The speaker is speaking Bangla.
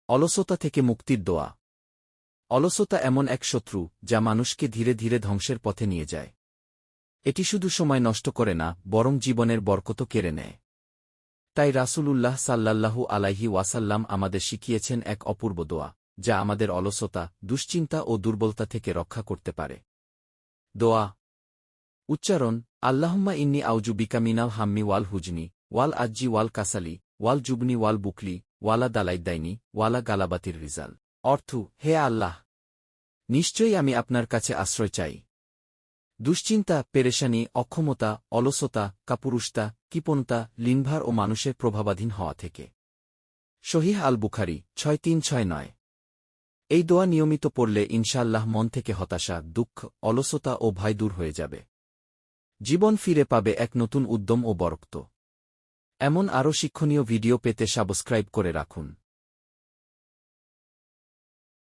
অলসতা থেকে মুক্তির দোয়া। অলসতা এমন এক শত্রু যা মানুষকে ধীরে ধীরে ধ্বংসের পথে নিয়ে যায়। এটি শুধু সময় নষ্ট করে না, বরং জীবনের বরকতও কেড়ে নেয়। তাই রাসূলুল্লাহ সাল্লাল্লাহু আলাইহি ওয়াসাল্লাম আমাদের শিখিয়েছেন এক অপূর্ব দোয়া, যা আমাদের অলসতা, দুশ্চিন্তা ও দুর্বলতা থেকে রক্ষা করতে পারে। দোয়া উচ্চারণ: আল্লাহুম্মা ইন্নী আউযু বিকা মিনাল হাম্মি ওয়াল হুজনি ওয়াল আজ্জি ওয়াল কাসালি ওয়াল জুবনি ওয়াল বুকলি ওয়ালা দালাইদ্দাইনি ওয়ালা গালাবাতির রিজাল। অর্থ: হে আল্লাহ, নিশ্চয়ই আমি আপনার কাছে আশ্রয় চাই দুশ্চিন্তা, পেরেশানি, অক্ষমতা, অলসতা, কাপুরুষতা, কৃপণতা, লিনভার ও মানুষের প্রভাবাধীন হওয়া থেকে। সহিহ আল বুখারী 6369। এই দোয়া নিয়মিত পড়লে ইনশাআল্লাহ মন থেকে হতাশা, দুঃখ, অলসতা ও ভয় দূর হয়ে যাবে। জীবন ফিরে পাবে এক নতুন উদ্যম ও বরকত। এমন আরও শিক্ষণীয় ভিডিও পেতে সাবস্ক্রাইব করে রাখুন।